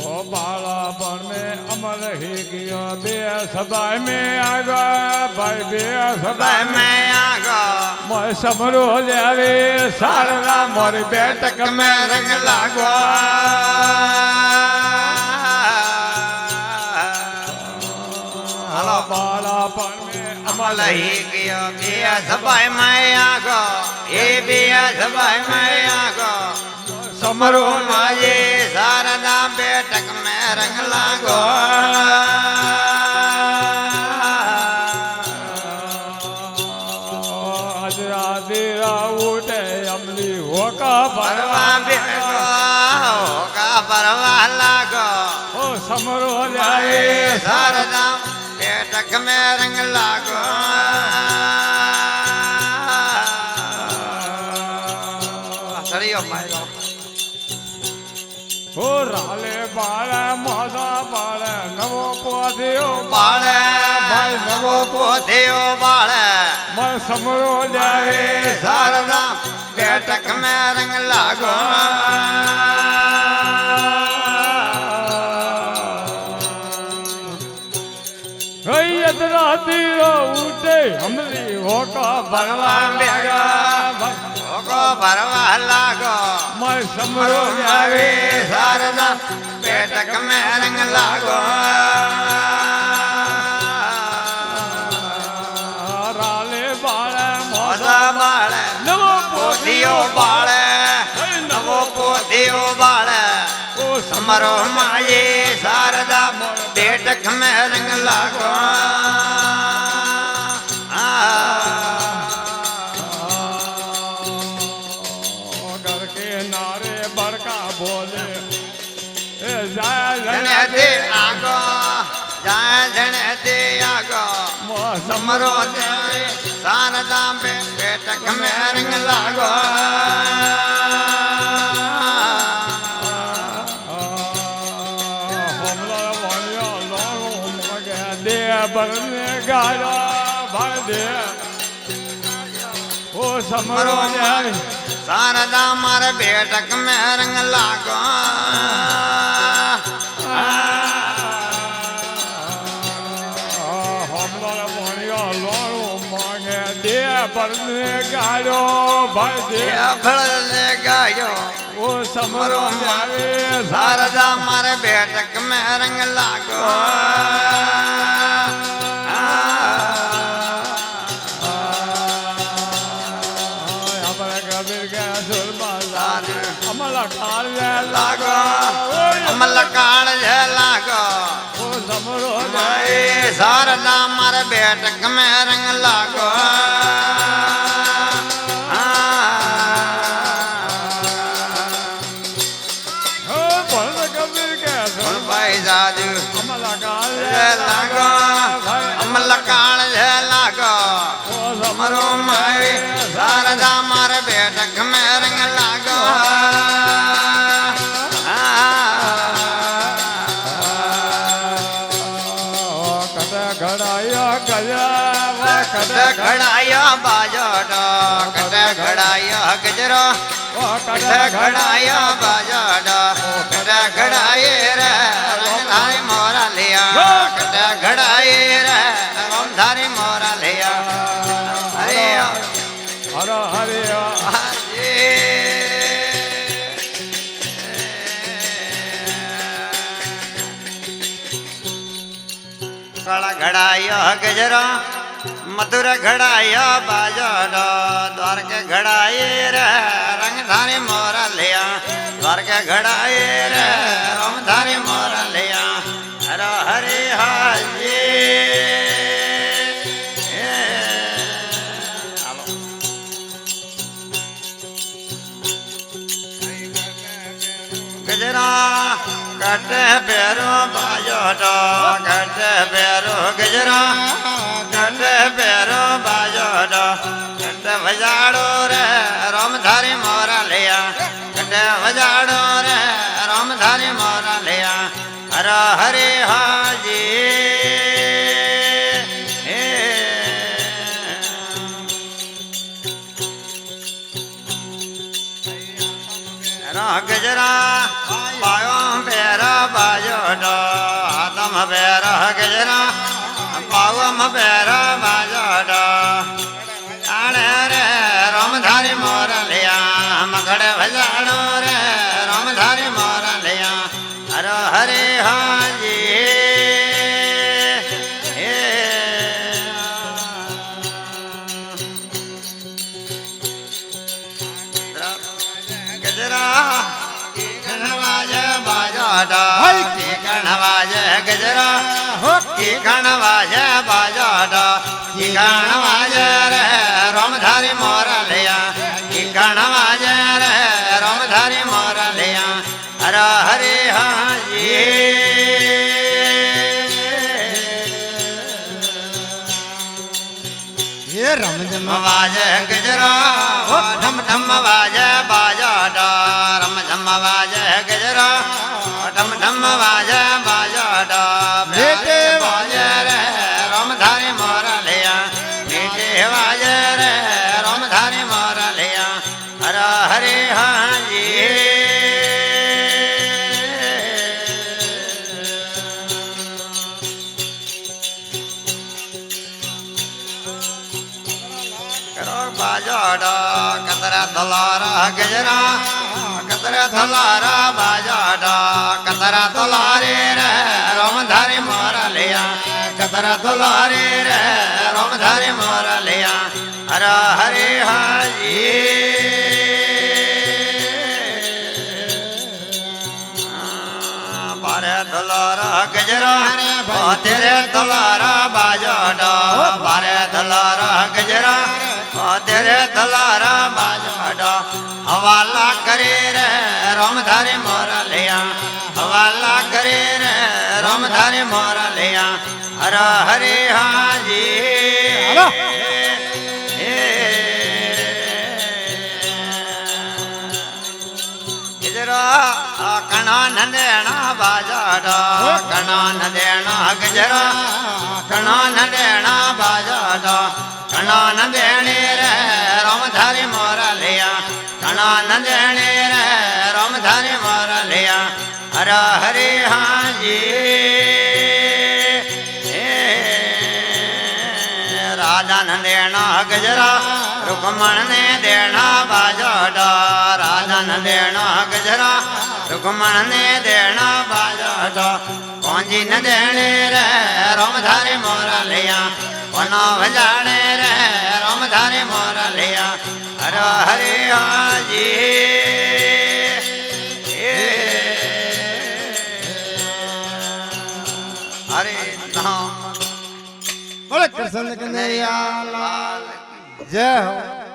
ओ बालापन में अमर ही गया बे सदाई में आगा भाई बे सदाई में आगा मैं समरो जावे सारा मोरी बैठक में रंग लागो हलो बालापन में अमल ही गया बिया सबाई में आगा ये बिया सबाई में आगा समरो माये सारदा बैठक में रंग लागो तेरा उठे अमली होका परवा होका परवा लागो ओ समरो जाए सारदा बैठक में रंग लागो सरियो मायो ओ राले बाले मोदा बाले नवो पोधियो बाले भाई नवो पोधियो बाले मैं समरो जाए सारदा बैठक में रंग लागो यदरा तीरो उठे हमली होका भरवा बेगा होको भरवा लागो मैं समरो जाए सारदा बैठक में रंग लागो राले बाले मोदा बाले नवो पोधियो बाले नवो पोधियो बाले ओ समरो माये सारदा बैठक में रंग लागो घर के नारे बड़का बोले जने दे आगो जाए जने दे आगो समरो दे सारदा बैठक में रंग लागो बरने गाया भर दे ओ समरो जाए सारदा मार बैठक में रंग लागो बरने गायो भर दे भरने गायो ओ समरो जाए सारदा मार बैठक में रंग लागो अमल काल लागो अमल काल लागो ओ समरो माए सारदा मार बैठक में रंग लागो भाई जादू अमल काल लागो अमल काल लागो समरो माए सारदा मार बैठक में रंग लागो घड़ाया गया कट घड़ाया बाजो कट घड़ाया गजरो कट घड़ाया बाजो कट घड़ाए रे धारी मोरा लिया कट घड़ाए रे धारी मोरा लिया हरे हरे हरे काला घड़ाया गजरा मधुर घड़ाया बाजो द्वार के घड़ाए रे रंग धारी मोरा लिया द्वार के घड़ाए रे राम धारी मोरा लिया हर हरे हाजी गजरा कट पैरो बाजो कट पैरो गजरा कट पैरो बाजो कट बजाड़ो रे राम धारी मोरा लिया कट बजाड़ो रे राम धारी मोरा लिया हर हरे हाजी गजरा पायो पैरा बाज पैरा गजरा पावम पैरा बाजोडो आणे रे रामधारी मोर लिया मखड़े भजाड़ो रे रामधारी मोर लिया हरो हरे हाजी गजरा कणवाज बाजोडो की कणवाज गजरा की कणवाज बाजोडो की कणवाज रे रामधारी मोर लिया की कणवाज रे रामधारी मोर लिया हर हरे हाजी ये रमझम आवाज गजरा ढम ढम आवाज बाजोडो रम झम आवाज गजरा ढम ढम आवाज बाजोडो बेटे आवाज रे रामधारी मोर लिया बेटे आवाज रे रामधारी मोर लिया हर हरे हाजी बाजोडो कतरा दलारा गजरा कतरा दलारा बाजोडो कतरा दलारे रे रामधारी मोर लिया कतरा दलारे रे रामधारी मोर लिया हर हरे हाजी बारे दलारा गजरा तेरे दलारा बाजोडो बारे दलारा गजरा तेरे दलारा बाजोडो हवाला करे रे रामधारी मोर लिया हवाला करे रे रामधारी मोर लिया हर हरे हाजी गजरा कणा नंदेना बाजोडो कणा नंदेना गजरा कणा नंदेना बाजोडो कणा नंदेने रे रामधारी मोर लिया कणा नंदेने रे रामधारी मोर लिया हर हरे हाजी राधा न देना गजरा रुक्मण ने देना बाजोडो राधा न देना गजरा रुक्मण ने देना बाजोडो कौंजी न देने रे रामधारी मोर लिया वनो भजाने रे रामधारी मोर लिया हर हरे हाजी हरे नाम बोले कृष्ण कन्हैया लाल जय हो।